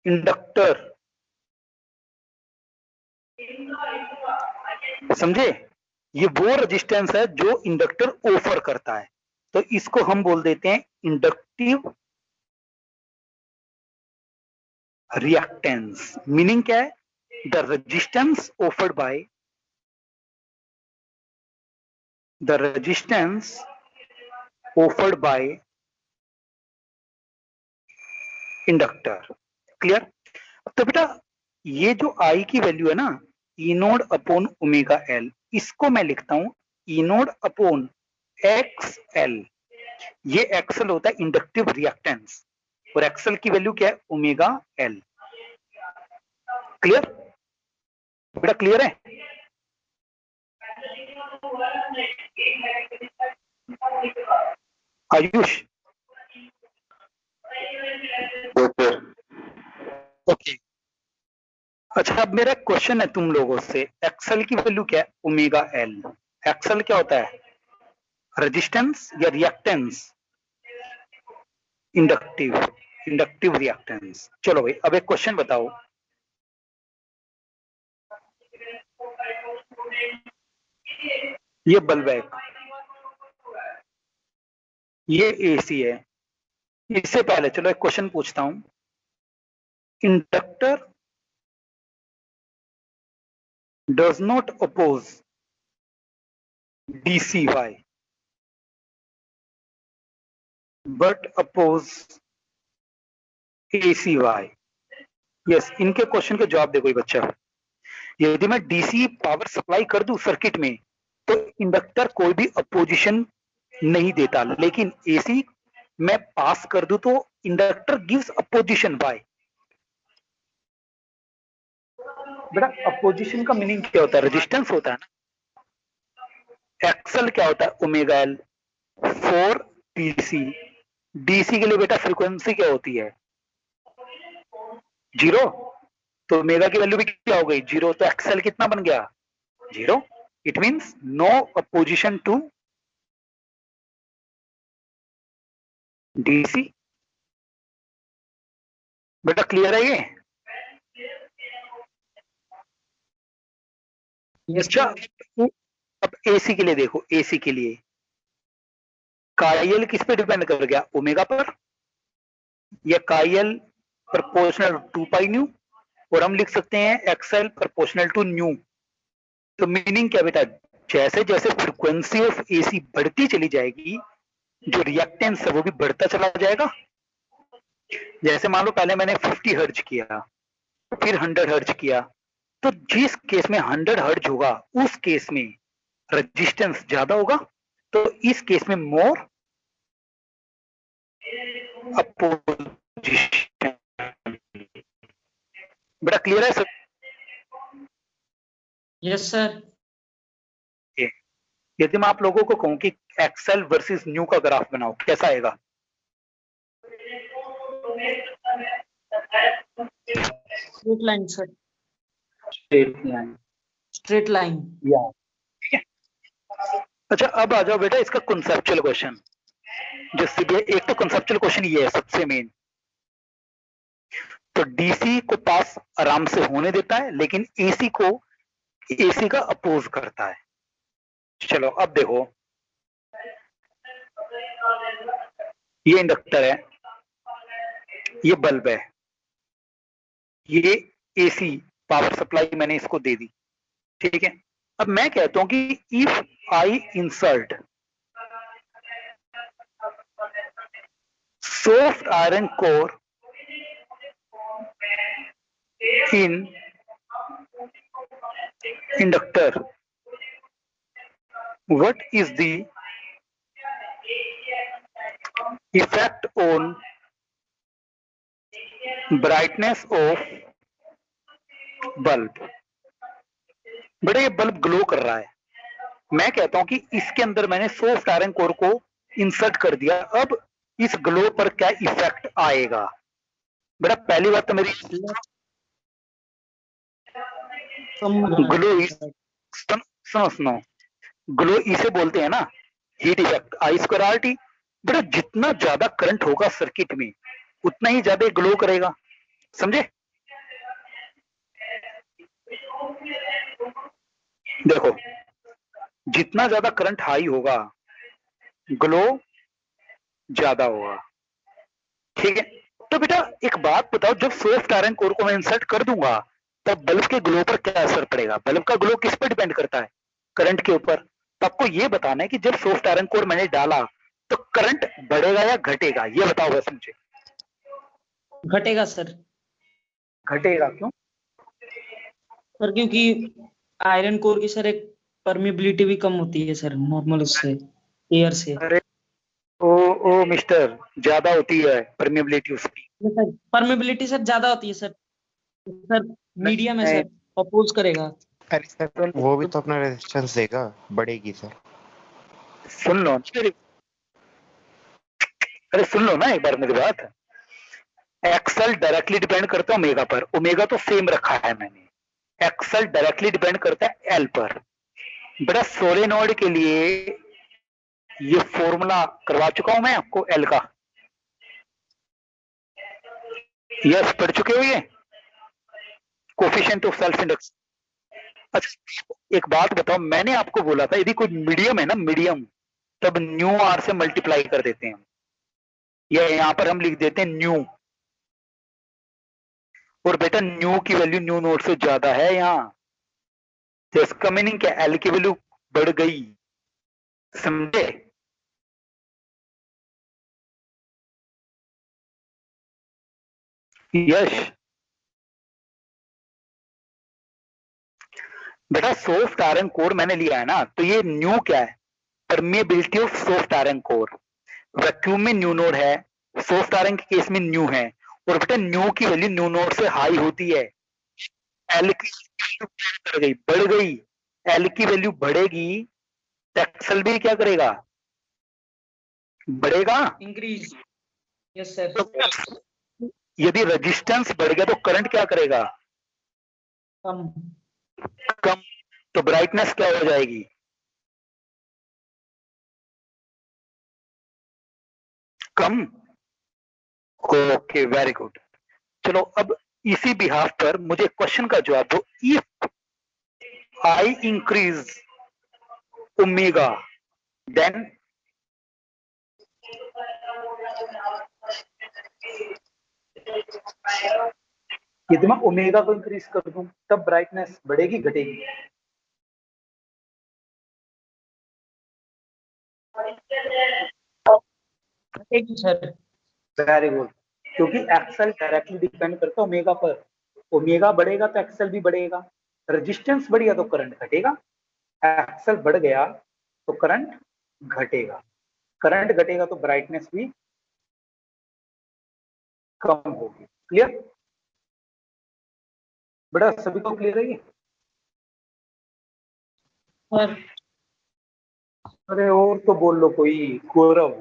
Inductor, समझे? ये वो रेजिस्टेंस है जो इंडक्टर ऑफर करता है, तो इसको हम बोल देते हैं इंडक्टिव रिएक्टेंस। मीनिंग क्या है? The resistance offered by the resistance offered by inductor. Clear? तो बेटा ये जो आई की वैल्यू है ना, ई नोड अपॉन ओमेगा एल, इसको मैं लिखता हूं ई नोड अपॉन एक्स एल। ये एक्सएल होता है इंडक्टिव रिएक्टेंस, और एक्सएल की वैल्यू क्या है? Omega L. क्लियर बेटा? क्लियर है? आयुष? ओके। अच्छा, अब मेरा क्वेश्चन है तुम लोगों से, एक्सएल की वैल्यू क्या है? Omega L. एक्सएल क्या होता है? रेजिस्टेंस या रिएक्टेंस? Inductive, inductive reactance. चलो भाई, अब एक क्वेश्चन बताओ। ये बल्ब है, ये एसी है। इससे पहले चलो एक क्वेश्चन पूछता हूं। Inductor does not oppose DC why but oppose AC why. Yes, इनके क्वेश्चन के जवाब देखो बच्चा। यदि मैं डीसी पावर सप्लाई कर दूं सर्किट में, तो इंडक्टर कोई भी अपोजिशन नहीं देता, लेकिन एसी मैं पास कर दूं तो इंडक्टर गिव्स अपोजिशन बाय। बेटा अपोजिशन का मीनिंग क्या होता है? रेजिस्टेंस होता है ना। एक्सएल क्या होता है? Omega L for DC. DC के लिए बेटा फ्रीक्वेंसी क्या होती है? 0। तो ओमेगा की वैल्यू भी क्या हो गई? 0। तो एक्सएल कितना बन गया? 0। It means no opposition to DC. बेटा क्लियर है ये? अच्छा, अब एसी के लिए देखो। एसी के लिए कायल किस पे डिपेंड कर गया? ओमेगा पर। या कायल प्रोपोर्शनल टू पाई न्यू, और हम लिख सकते हैं एक्सएल प्रोपोर्शनल टू न्यू। तो मीनिंग क्या बेटा? जैसे जैसे फ्रीक्वेंसी ऑफ एसी बढ़ती चली जाएगी, जो रिएक्टेंस है वो भी बढ़ता चला जाएगा। जैसे मान लो पहले मैंने 50 हर्ज किया, फिर 100 हर्ज किया, तो जिस केस में 100 हर्ज होगा उस केस में रेजिस्टेंस ज्यादा होगा, तो इस केस में मोर अपोजिशन। बेटा क्लियर है सब? Yes sir. यदि मैं आप लोगों को कहूं कि एक्सेल वर्सेस न्यू का ग्राफ बनाओ, कैसा आएगा? Straight line sir. Straight line. Straight line. या ठीक है। अच्छा, अब आ जाओ बेटा इसका कॉन्सेप्चुअल क्वेश्चन। जो सीधे एक तो कॉन्सेप्चुअल क्वेश्चन ये है सबसे मेन। तो डीसी को पास आराम से होने देता है, लेकिन एसी को एसी का अपोज करता है। चलो अब देखो, ये इंडक्टर है, ये बल्ब है, ये एसी पावर सप्लाई मैंने इसको दे दी, ठीक है। अब मैं कहता हूं कि if I insert soft iron core in inductor, what is the effect on brightness of bulb? बड़े ये बल्ब ग्लो कर रहा है, मैं कहता हूं कि इसके अंदर मैंने सॉफ्ट आयरन कोर को इंसर्ट कर दिया, अब इस ग्लो पर क्या इफेक्ट आएगा? बेटा पहली बात तो मेरी ग्लो, सुनो सुनो, ग्लो इसे बोलते हैं ना हीट इफेक्ट, आई स्क्वायर आर टी। बेटा जितना ज्यादा करंट होगा सर्किट में, उतना ही ज्यादा ग्लो करेगा, समझे? देखो, जितना ज्यादा करंट हाई होगा ग्लो ज्यादा होगा, ठीक है? तो बेटा एक बात बताओ, जब सॉफ्ट आयरन कोर को मैं इंसर्ट कर दूंगा तब बल्ब के ग्लो पर क्या असर पड़ेगा? बल्ब का ग्लो किस पर डिपेंड करता है? करंट के ऊपर। तो आपको ये बताना है कि जब सॉफ्ट आयरन कोर मैंने डाला तो करंट बढ़ेगा या घटेगा, ये बताओ बस मुझे। घटेगा सर। घटेगा, क्यों? सर क्योंकि आयरन कोर की सर एक परमिबिलिटी भी कम होती है सर, नॉर्मल उससे, एयर से। अरे ओ मिस्टर, ज्यादा होती है परमेबिलिटी उसकी। सर परमिबिलिटी सर ज्यादा होती है सर। सर मीडियम है नहीं, सर, अपोज करेगा। अरे सर वो भी तो अपना रेजिस्टेंस देगा, बढ़ेगी सर। सुन लो अरे सुन लो ना एक बार मेरी बात। एक्सल डायरेक्टली डिपेंड करता है ओमेगा पर, ओमेगा तो सेम रखा है मैंने। एक्सल डायरेक्टली डिपेंड करता है एल पर। बेटा सोलेनॉइड के लिए ये फॉर्मूला करवा चुका हूं मैं आपको एल का। यस, पढ़ चुके हो ये कोफिशिएंट ऑफ सेल्फ इंडक्शन। अच्छा एक बात बताओ, मैंने आपको बोला था यदि कोई मीडियम है ना, मीडियम, तब न्यू आर से मल्टीप्लाई कर देते हैं, या यहां पर हम लिख देते हैं न्यू। और बेटा न्यू की वैल्यू न्यू नोट से ज्यादा है यहां, तो इसका मीनिंग क्या? एल की वैल्यू बढ़ गई, समझे? यश बेटा सॉफ्ट आयरन कोर मैंने लिया है ना, तो ये न्यू क्या है? Permeability of soft iron core. Vacuum में न्यू नोड है, सॉफ्ट आयरन के केस में न्यू है। और बेटा न्यू की वैल्यू न्यू नोड से हाई होती है। एल की वैल्यू बढ़ गई, एल की वैल्यू बढ़ेगी, एक्सल भी क्या करेगा? बढ़ेगा। इंक्रीज। Yes sir. तो यदि रेजिस्टेंस बढ़ गया तो करंट क्या करेगा? कम। कम। तो ब्राइटनेस क्या हो जाएगी? कम। Okay very good. चलो अब इसी बिहाफ पर मुझे क्वेश्चन का जवाब दो। If I increase omega then यदि मैं ओमेगा को इंक्रीज कर दूं तब ब्राइटनेस बढ़ेगी घटेगी? घटेगी सर। वेरी गुड, क्योंकि एक्सल डायरेक्टली डिपेंड करता है ओमेगा पर। ओमेगा बढ़ेगा तो एक्सल भी बढ़ेगा, रेजिस्टेंस बढ़ गया तो करंट घटेगा, एक्सल बढ़ गया तो करंट घटेगा, करंट घटेगा तो ब्राइटनेस भी कम होगी। क्लियर? बेटा सभी को क्लियर है ये? सर अरे और तो बोल लो कोई, गौरव।